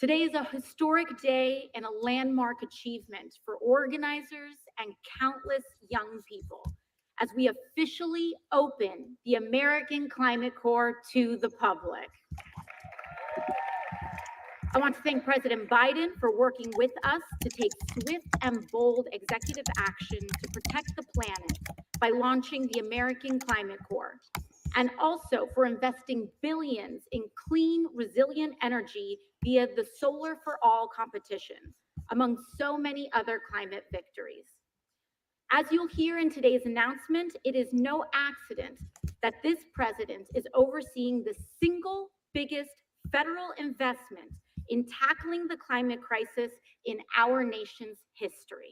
Today is a historic day and a landmark achievement for organizers and countless young people as we officially open the American Climate Corps to the public. I want to thank President Biden for working with us to take swift and bold executive action to protect the planet by launching the American Climate Corps, and also for investing billions in clean, resilient energy via the Solar for All competition, among so many other climate victories. As you'll hear in today's announcement, it is no accident that this president is overseeing the single biggest federal investment in tackling the climate crisis in our nation's history.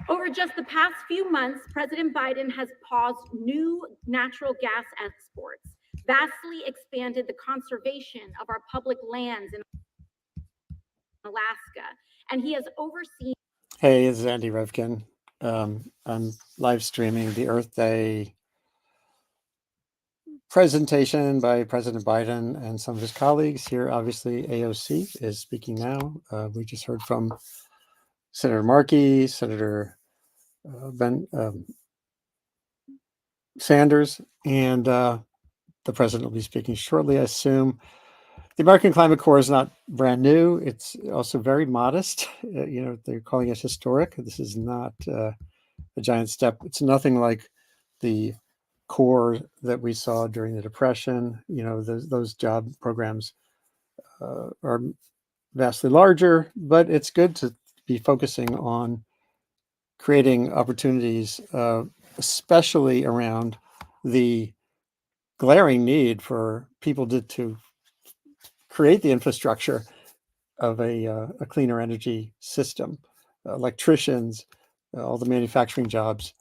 Over just the past few months, President Biden has paused new natural gas exports, vastly expanded the conservation of our public lands in Alaska, and he has overseen. Hey, this is Andy Revkin. I'm live streaming the Earth Day presentation by President Biden and some of his colleagues here. Obviously, AOC is speaking now. We just heard from Senator Markey, Senator Ben Sanders, and the president will be speaking shortly, I assume. The American Climate Corps is not brand new. It's also very modest. They're calling it historic. This is not a giant step. It's nothing like the Corps that we saw during the Depression. Those job programs are vastly larger, but it's good to be focusing on creating opportunities, especially around the glaring need for people to create the infrastructure of a cleaner energy system, electricians, all the manufacturing jobs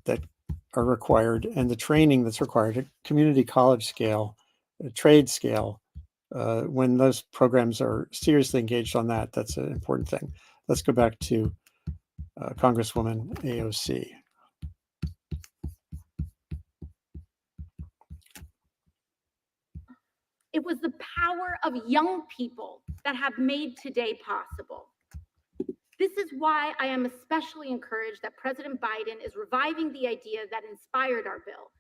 that are required, and the training that's required at community college scale, trade scale. When those programs are seriously engaged on that, that's an important thing. Let's go back to Congresswoman AOC. It was the power of young people that have made today possible. This is why I am especially encouraged that President Biden is reviving the idea that inspired our bill,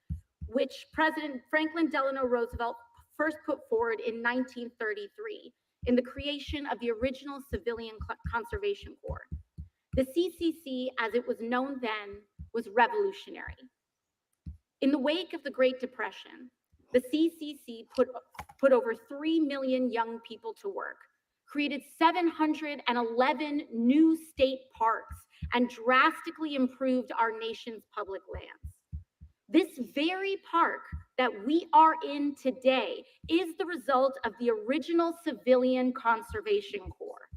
which President Franklin Delano Roosevelt first put forward in 1933 in the creation of the original Civilian Conservation Corps. The CCC, as it was known then, was revolutionary. In the wake of the Great Depression, the CCC put over 3 million young people to work, created 711 new state parks, and drastically improved our nation's public lands. This very park that we are in today is the result of the original Civilian Conservation Corps.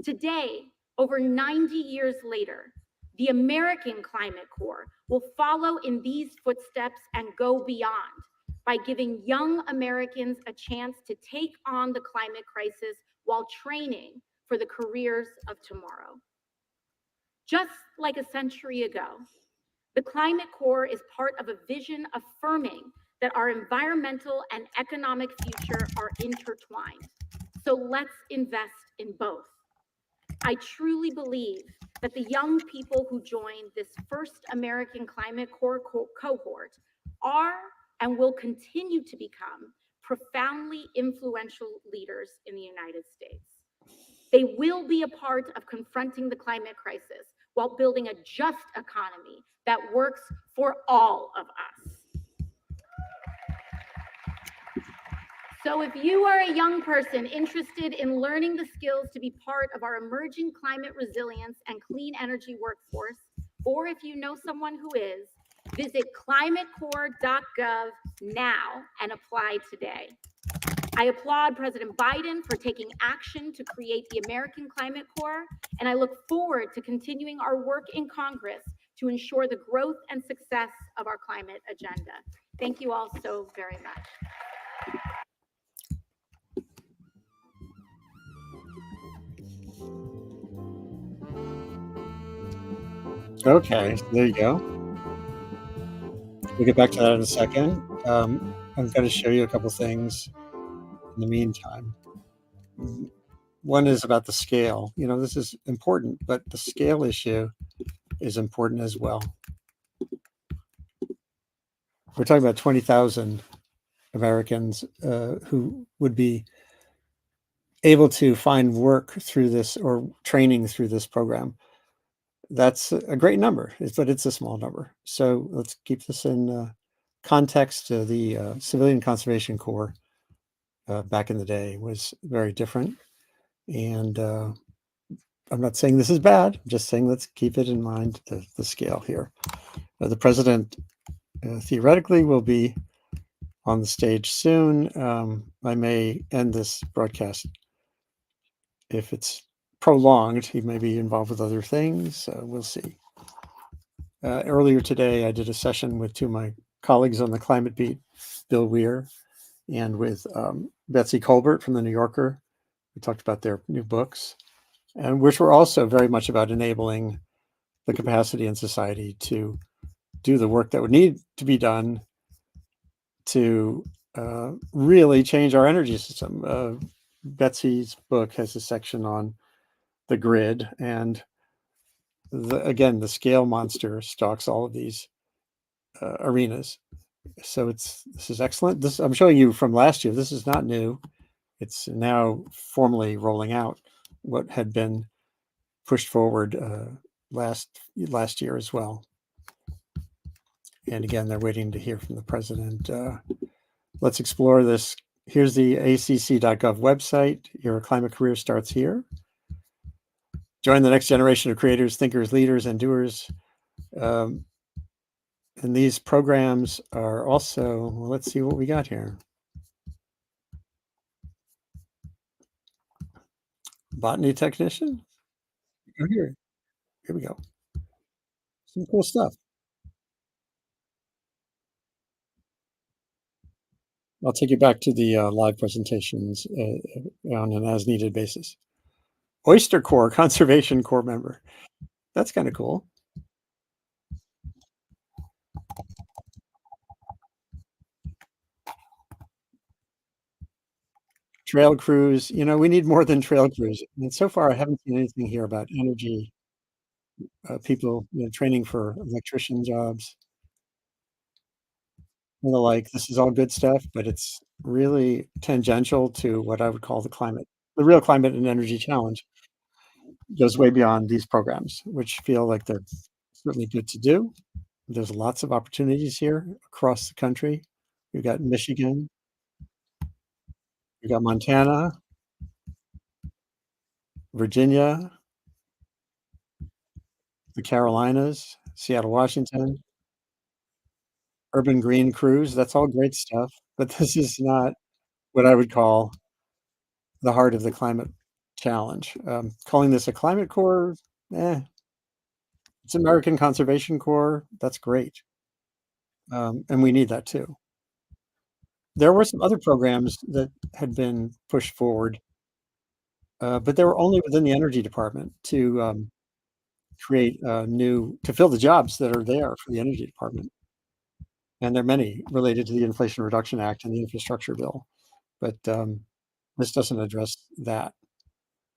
Today, over 90 years later, the American Climate Corps will follow in these footsteps and go beyond by giving young Americans a chance to take on the climate crisis while training for the careers of tomorrow. Just like a century ago, the Climate Corps is part of a vision affirming that our environmental and economic future are intertwined. So let's invest in both. I truly believe that the young people who joined this first American Climate Corps cohort are and will continue to become profoundly influential leaders in the United States. They will be a part of confronting the climate crisis while building a just economy that works for all of us. So if you are a young person interested in learning the skills to be part of our emerging climate resilience and clean energy workforce, or if you know someone who is, visit climatecorps.gov now and apply today. I applaud President Biden for taking action to create the American Climate Corps, and I look forward to continuing our work in Congress to ensure the growth and success of our climate agenda. Thank you all so very much. Okay, there you go. We'll get back to that in a second. I'm going to show you a couple things in the meantime. One is about the scale. This is important, but the scale issue is important as well. We're talking about 20,000 Americans who would be able to find work through this or training through this program. That's a great number, but it's a small number. So let's keep this in context. The Civilian Conservation Corps back in the day was very different. And I'm not saying this is bad. I'm just saying let's keep it in mind, the scale here. The president theoretically will be on the stage soon. I may end this broadcast if it's prolonged. He may be involved with other things. We'll see. Earlier today, I did a session with two of my colleagues on the Climate Beat, Bill Weir, and with Betsy Colbert from the New Yorker. We talked about their new books, and which were also very much about enabling the capacity in society to do the work that would need to be done to really change our energy system. Betsy's book has a section on the grid, and again, the scale monster stalks all of these arenas. So this is excellent. I'm showing you from last year. This is not new. It's now formally rolling out what had been pushed forward last year as well. And again, they're waiting to hear from the president. Let's explore this. Here's the acc.gov website. Your climate career starts here. Join the next generation of creators, thinkers, leaders, and doers. And these programs are also, well, let's see what we got here. Botany technician. Oh, here we go. Some cool stuff. I'll take you back to the live presentations on an as-needed basis. Oyster Corps, Conservation Corps member. That's kind of cool. Trail crews. We need more than trail crews. And so far, I haven't seen anything here about energy people training for electrician jobs and the like. This is all good stuff, but it's really tangential to what I would call the real climate and energy challenge. Goes way beyond these programs, which feel like they're certainly good to do. There's lots of opportunities here across the country. We've got Michigan, we've got Montana, Virginia, the Carolinas, Seattle, Washington, urban green crews. That's all great stuff, but this is not what I would call the heart of the climate challenge. Calling this a climate corps, it's American Conservation Corps. That's great. And we need that too. There were some other programs that had been pushed forward, but they were only within the energy department to create to fill the jobs that are there for the energy department. And there are many related to the Inflation Reduction Act and the infrastructure bill, but this doesn't address that.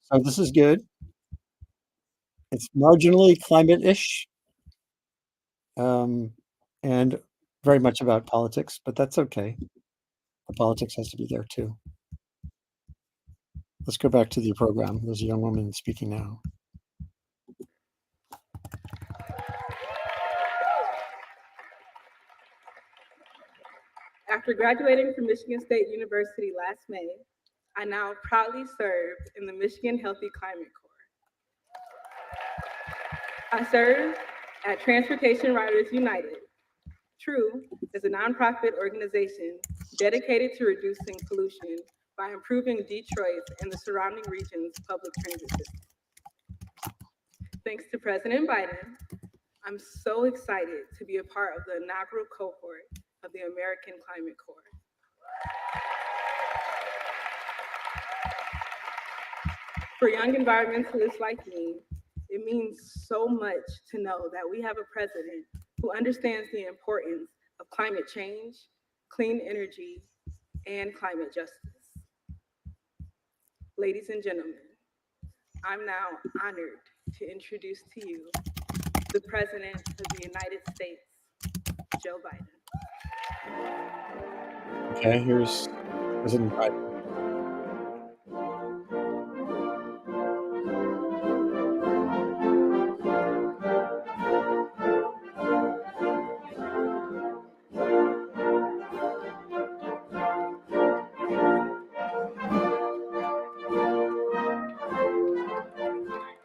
So this is good. It's marginally climate-ish, and very much about politics, but that's okay. The politics has to be there too. Let's go back to the program. There's a young woman speaking now. After graduating from Michigan State University last May, I now proudly serve in the Michigan Healthy Climate Corps. I serve at Transportation Riders United. TRUE is a nonprofit organization dedicated to reducing pollution by improving Detroit's and the surrounding region's public transit system. Thanks to President Biden, I'm so excited to be a part of the inaugural cohort of the American Climate Corps. For young environmentalists like me, it means so much to know that we have a president who understands the importance of climate change, clean energy, and climate justice. Ladies and gentlemen, I'm now honored to introduce to you the President of the United States, Joe Biden. Okay, here's President Biden.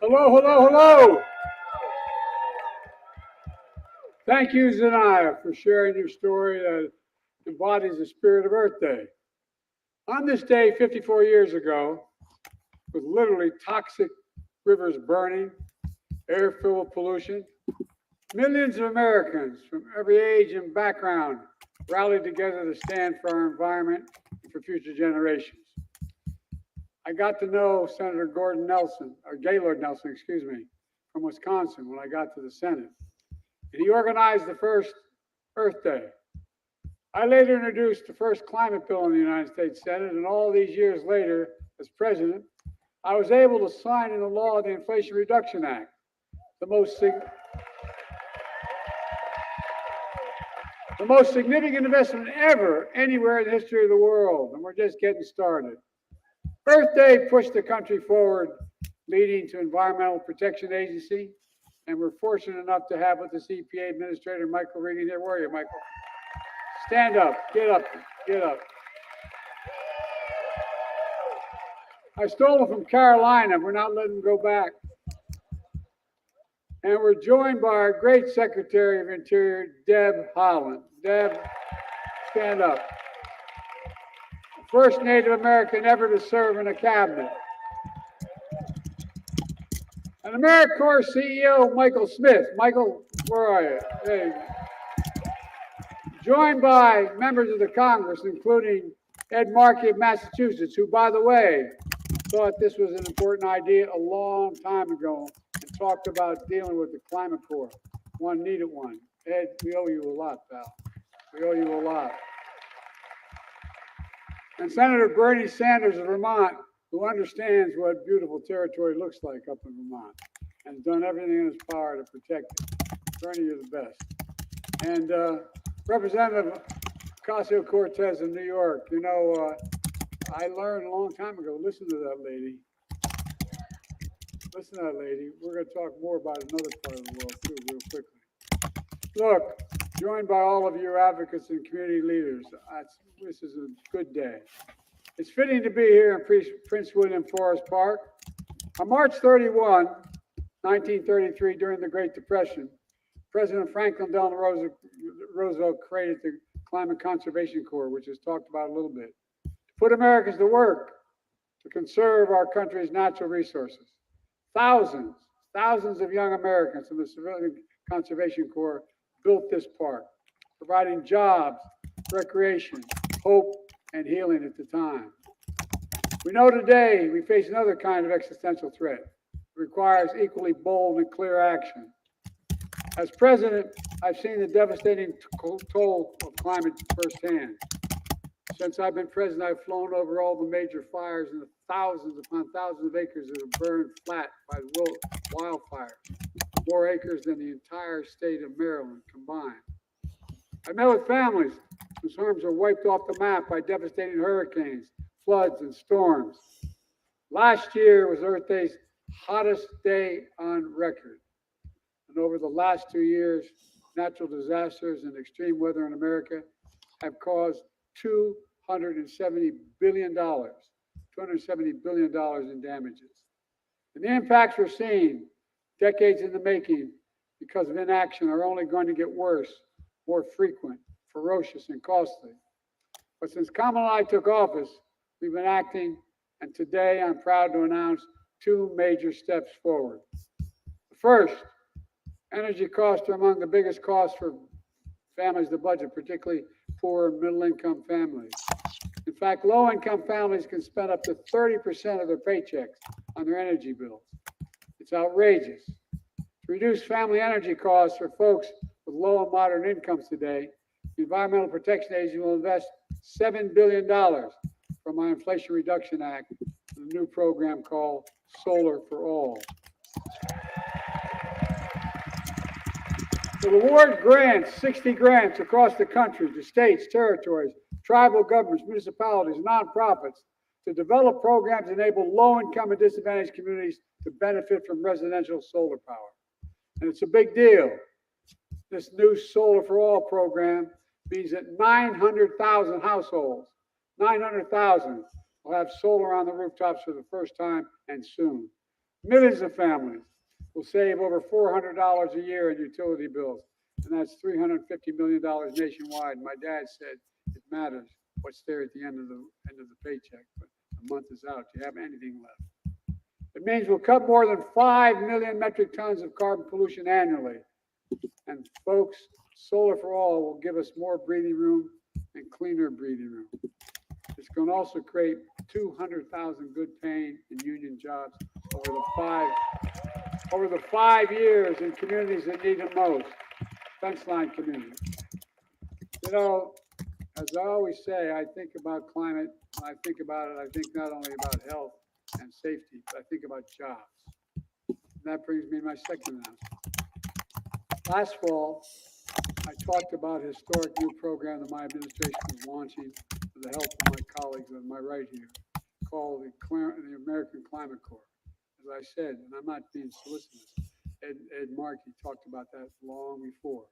Hello, hello, hello. Thank you, Zanaya, for sharing your story that embodies the spirit of Earth Day. On this day, 54 years ago, with literally toxic rivers burning, air filled with pollution, millions of Americans from every age and background rallied together to stand for our environment and for future generations. I got to know Senator Gaylord Nelson, from Wisconsin when I got to the Senate. And he organized the first Earth Day. I later introduced the first climate bill in the United States Senate, and all these years later, as president, I was able to sign into law the Inflation Reduction Act, the most significant investment ever anywhere in the history of the world, and we're just getting started. Earth Day pushed the country forward, leading to Environmental Protection Agency, and we're fortunate enough to have with us EPA Administrator Michael Regan here. Where are you, Michael? Stand up, get up, get up. I stole it from Carolina. We're not letting them go back. And we're joined by our great Secretary of Interior, Deb Haaland. Deb, stand up. First Native American ever to serve in a cabinet. And AmeriCorps CEO, Michael Smith. Michael, where are you? There you go. Joined by members of the Congress, including Ed Markey of Massachusetts, who, by the way, thought this was an important idea a long time ago and talked about dealing with the Climate Corps. One needed one. Ed, we owe you a lot, pal. We owe you a lot. And Senator Bernie Sanders of Vermont, who understands what beautiful territory looks like up in Vermont and has done everything in his power to protect it. Bernie, you're the best. And Representative Ocasio-Cortez of New York, you know, I learned a long time ago, listen to that lady. Listen to that lady. We're going to talk more about another part of the world too, real quickly. Look, joined by all of you advocates and community leaders, this is a good day. It's fitting to be here in Prince William Forest Park. On March 31, 1933, during the Great Depression, President Franklin Delano Roosevelt created the Climate Conservation Corps, which is talked about a little bit, to put Americans to work to conserve our country's natural resources. Thousands of young Americans in the Civilian Conservation Corps built this park, providing jobs, recreation, hope, and healing at the time. We know today we face another kind of existential threat. It requires equally bold and clear action. As president, I've seen the devastating toll of climate firsthand. Since I've been president, I've flown over all the major fires and the thousands upon thousands of acres that have burned flat by wildfires, more acres than the entire state of Maryland combined. I met with families whose homes are wiped off the map by devastating hurricanes, floods, and storms. Last year was Earth Day's hottest day on record. And over the last 2 years, natural disasters and extreme weather in America have caused $270 billion in damages. And the impacts we're seeing, decades in the making, because of inaction, are only going to get worse, more frequent, ferocious, and costly. But since Kamala and I took office, we've been acting, and today I'm proud to announce 2 major steps forward. First, energy costs are among the biggest costs for families to budget, particularly poor and middle-income families. In fact, low-income families can spend up to 30% of their paychecks on their energy bills. It's outrageous. To reduce family energy costs for folks with low and moderate incomes today, the Environmental Protection Agency will invest $7 billion from our Inflation Reduction Act the new program called Solar for All. The award grants 60 grants across the country to states, territories, tribal governments, municipalities, nonprofits to develop programs that enable low-income and disadvantaged communities to benefit from residential solar power. And it's a big deal. This new Solar for All program means that 900,000 households, 900,000 will have solar on the rooftops for the first time and soon. Millions of families will save over $400 a year in utility bills, and that's $350 million nationwide. My dad said it matters what's there at the end of the paycheck, but a month is out. Do you have anything left? It means we'll cut more than 5 million metric tons of carbon pollution annually. And folks, Solar for All will give us more breathing room and cleaner breathing room. It's going to also create 200,000 good paying and union jobs over the 5 years in communities that need it most, fence line communities. You know, as I always say, I think about climate. When I think about it, I think not only about health and safety, but I think about jobs. And that brings me to my second announcement. Last fall, I talked about a historic new program that my administration is launching with the help of my colleagues on my right here, called the American Climate Corps. As I said, and I'm not being solicitous, Ed Markey talked about that long before.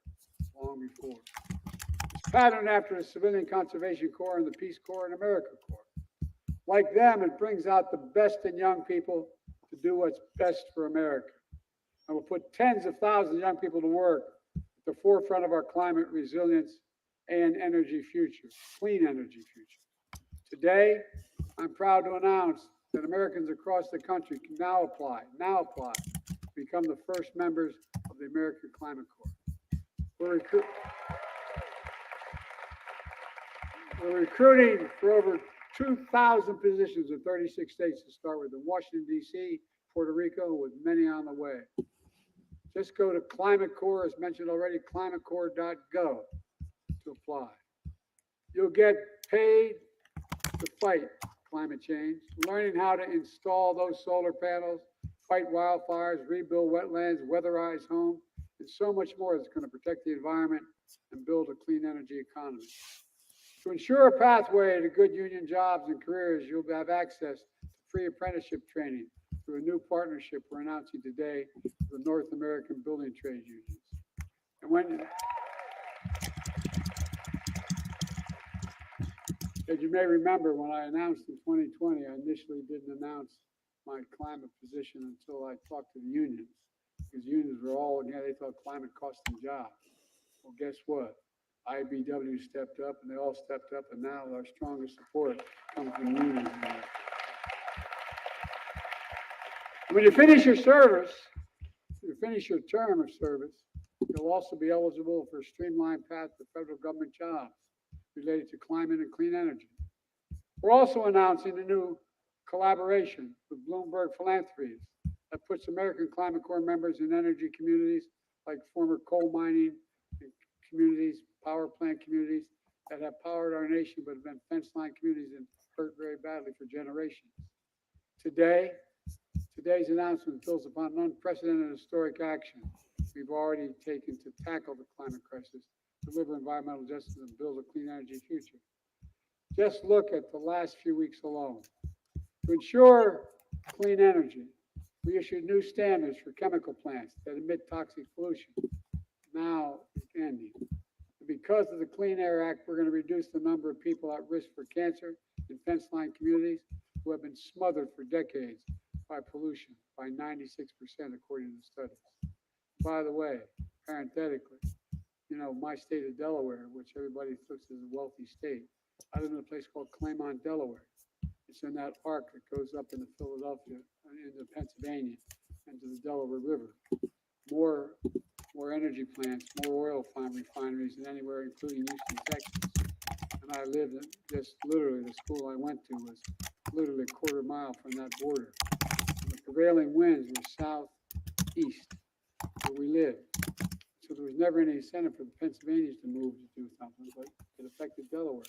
It's patterned after the Civilian Conservation Corps and the Peace Corps and AmeriCorps. Like them, it brings out the best in young people to do what's best for America. And we'll put tens of thousands of young people to work at the forefront of our climate resilience and energy future, clean energy future. Today, I'm proud to announce that Americans across the country can now apply, to become the first members of the American Climate Corps. We're recruiting for over 2,000 positions in 36 states to start with, in Washington, D.C., Puerto Rico, with many on the way. Just go to Climate Corps, as mentioned already, climatecorps.gov to apply. You'll get paid to fight climate change, learning how to install those solar panels, fight wildfires, rebuild wetlands, weatherize homes, and so much more that's going to protect the environment and build a clean energy economy. To ensure a pathway to good union jobs and careers, you'll have access to free apprenticeship training through a new partnership we're announcing today with the North American Building Trade Unions. And as you may remember, when I announced in 2020, I initially didn't announce my climate position until I talked to the unions, because unions were all, they thought climate cost them jobs. Well, guess what? IBW stepped up, and they all stepped up, and now our strongest support comes from unions. When you finish your service, you finish your term of service, you'll also be eligible for a streamlined path to federal government jobs related to climate and clean energy. We're also announcing a new collaboration with Bloomberg Philanthropies that puts American Climate Corps members in energy communities like former coal mining communities, power plant communities that have powered our nation but have been fence line communities and hurt very badly for generations. Today's announcement builds upon an unprecedented historic action we've already taken to tackle the climate crisis, deliver environmental justice, and build a clean energy future. Just look at the last few weeks alone. To ensure clean energy, we issued new standards for chemical plants that emit toxic pollution. Now it's ending. Because of the Clean Air Act, we're going to reduce the number of people at risk for cancer in fence line communities who have been smothered for decades by pollution by 96%, according to the studies. By the way, parenthetically, my state of Delaware, which everybody thinks is a wealthy state, I live in a place called Claymont, Delaware. It's in that arc that goes up into Philadelphia, into Pennsylvania, and to the Delaware River. More energy plants, more oil refineries than anywhere, including Houston, Texas. And I lived in just literally, the school I went to was literally a quarter mile from that border. And the prevailing winds were southeast where we lived. So there was never any incentive for the Pennsylvanians to move to do something, but it affected Delaware.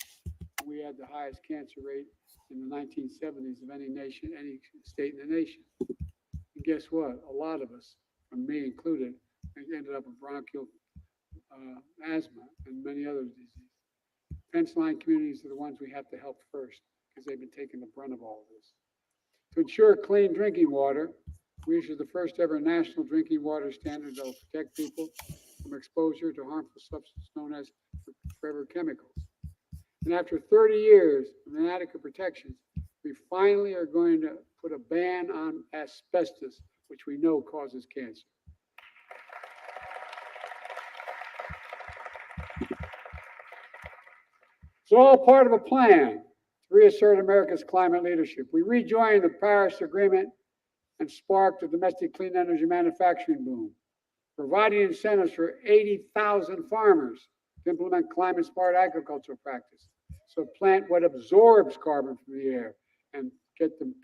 We had the highest cancer rate in the 1970s of any nation, any state in the nation. And guess what? A lot of us, and me included, ended up with bronchial asthma and many other diseases. Fence line communities are the ones we have to help first because they've been taking the brunt of all of this. To ensure clean drinking water, we issued the first ever national drinking water standard that will protect people from exposure to harmful substances known as forever chemicals. And after 30 years of inadequate protections, we finally are going to put a ban on asbestos, which we know causes cancer. It's all part of a plan to reassert America's climate leadership. We rejoined the Paris Agreement and sparked a domestic clean energy manufacturing boom, providing incentives for 80,000 farmers to implement climate-smart agricultural practice. So plant what absorbs carbon from the air and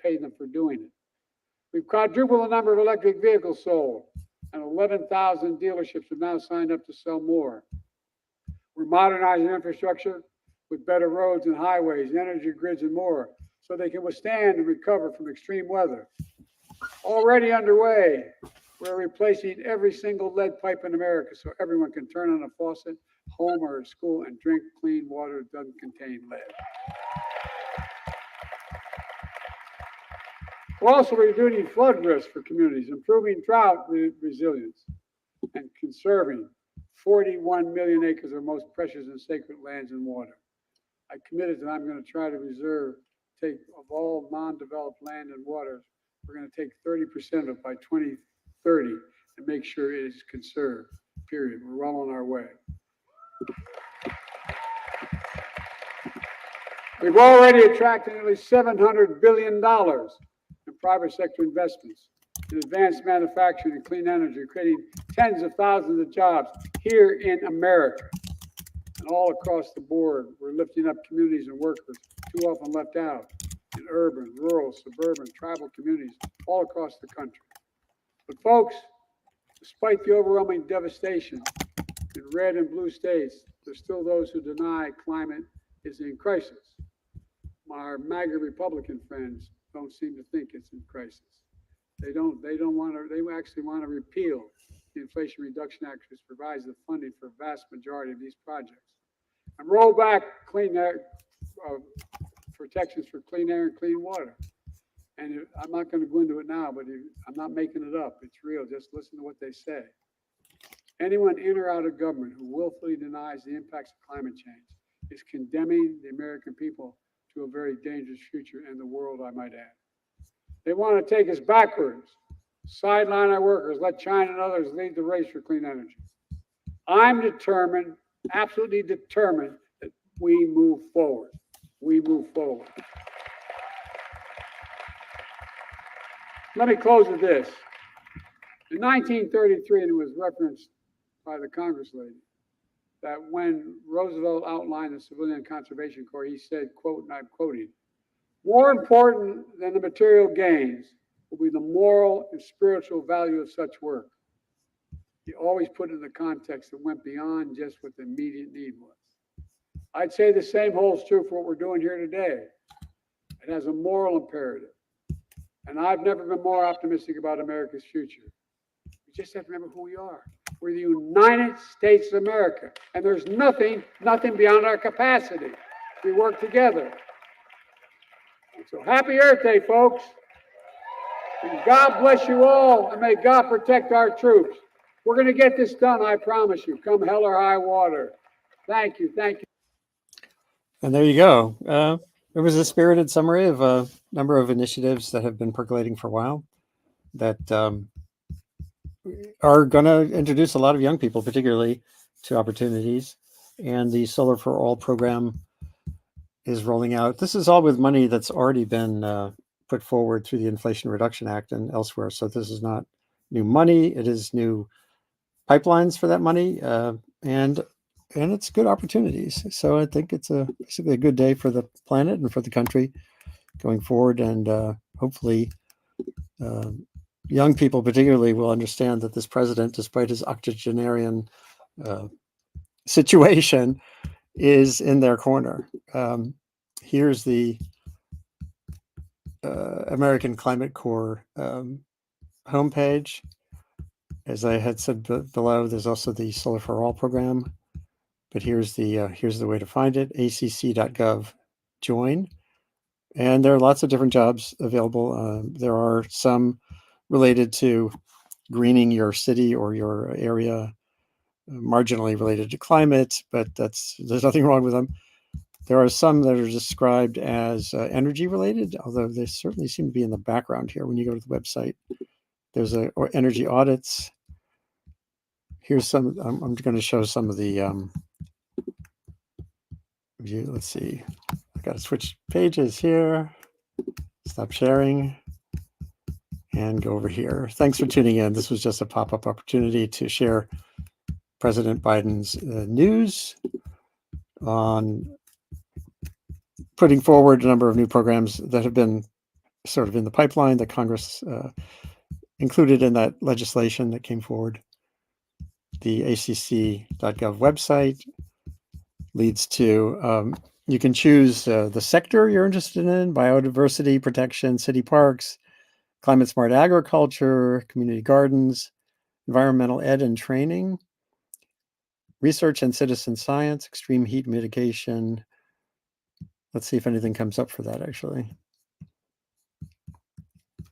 pay them for doing it. We've quadrupled the number of electric vehicles sold, and 11,000 dealerships have now signed up to sell more. We're modernizing infrastructure with better roads and highways, energy grids, and more, so they can withstand and recover from extreme weather. Already underway, we're replacing every single lead pipe in America so everyone can turn on a faucet, home or at school, and drink clean water that doesn't contain lead. We're also reducing flood risk for communities, improving drought resilience, and conserving 41 million acres of most precious and sacred lands and water. I committed that I'm going to try to take of all non-developed land and waters, we're going to take 30% of it by 2030 and make sure it is conserved, period. We're well on our way. We've already attracted nearly $700 billion in private sector investments in advanced manufacturing and clean energy, creating tens of thousands of jobs here in America. And all across the board, we're lifting up communities and workers too often left out in urban, rural, suburban, tribal communities all across the country. But folks, despite the overwhelming devastation in red and blue states, there's still those who deny climate is in crisis. Our MAGA Republican friends don't seem to think it's in crisis. They actually want to repeal the Inflation Reduction Act, which provides the funding for a vast majority of these projects, and roll back clean air protections for clean air and clean water. And I'm not going to go into it now, but I'm not making it up. It's real. Just listen to what they say. Anyone in or out of government who willfully denies the impacts of climate change is condemning the American people to a very dangerous future and the world, I might add. They want to take us backwards, sideline our workers, let China and others lead the race for clean energy. I'm determined, absolutely determined, that we move forward. We move forward. Let me close with this. In 1933, and it was referenced by the Congress lady, that when Roosevelt outlined the Civilian Conservation Corps, he said, quote, and I'm quoting, "More important than the material gains will be the moral and spiritual value of such work." He always put it in the context that went beyond just what the immediate need was. I'd say the same holds true for what we're doing here today. It has a moral imperative. And I've never been more optimistic about America's future. We just have to remember who we are. We're the United States of America. And there's nothing beyond our capacity. We work together. So happy Earth Day, folks. And God bless you all, and may God protect our troops. We're going to get this done, I promise you, come hell or high water. Thank you. Thank you. And there you go. It was a spirited summary of a number of initiatives that have been percolating for a while that are going to introduce a lot of young people, particularly, to opportunities. And the Solar for All program is rolling out. This is all with money that's already been put forward through the Inflation Reduction Act and elsewhere. So this is not new money. It is new pipelines for that money. And it's good opportunities. So I think it's basically a good day for the planet and for the country going forward. And hopefully young people particularly will understand that this president, despite his octogenarian situation, is in their corner. here's the American Climate Corps homepage. As I had said below, there's also the Solar for All program, but here's the way to find it: acc.gov join. And there are lots of different jobs available. There are some related to greening your city or your area, marginally related to climate, but there's nothing wrong with them. There are some that are described as energy related, although they certainly seem to be in the background here when you go to the website. There's energy audits. Here's some, I'm going to show some of the, let's see, I got to switch pages here, stop sharing, and go over here. Thanks for tuning in. This was just a pop-up opportunity to share President Biden's news on putting forward a number of new programs that have been sort of in the pipeline that Congress included in that legislation that came forward. The acc.gov website leads to, you can choose the sector you're interested in: biodiversity protection, city parks, climate smart agriculture, community gardens, environmental ed and training, research and citizen science, extreme heat mitigation. Let's see if anything comes up for that, actually.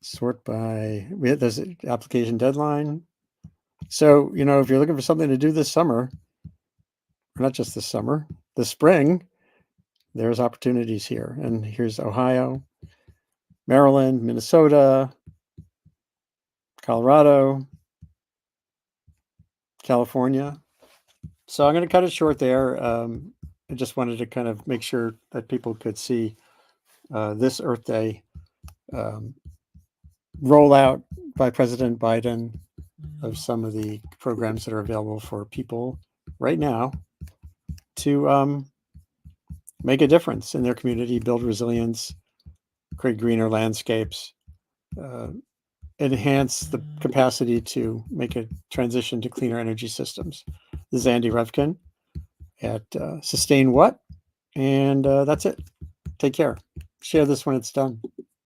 Sort by, there's an application deadline. So, if you're looking for something to do this summer, or not just this summer, this spring, there's opportunities here. And here's Ohio, Maryland, Minnesota, Colorado, California. So I'm going to cut it short there. I just wanted to kind of make sure that people could see this Earth Day rollout by President Biden of some of the programs that are available for people right now to make a difference in their community, build resilience, create greener landscapes, enhance the capacity to make a transition to cleaner energy systems. This is Andy Revkin at Sustain What? And that's it. Take care. Share this when it's done.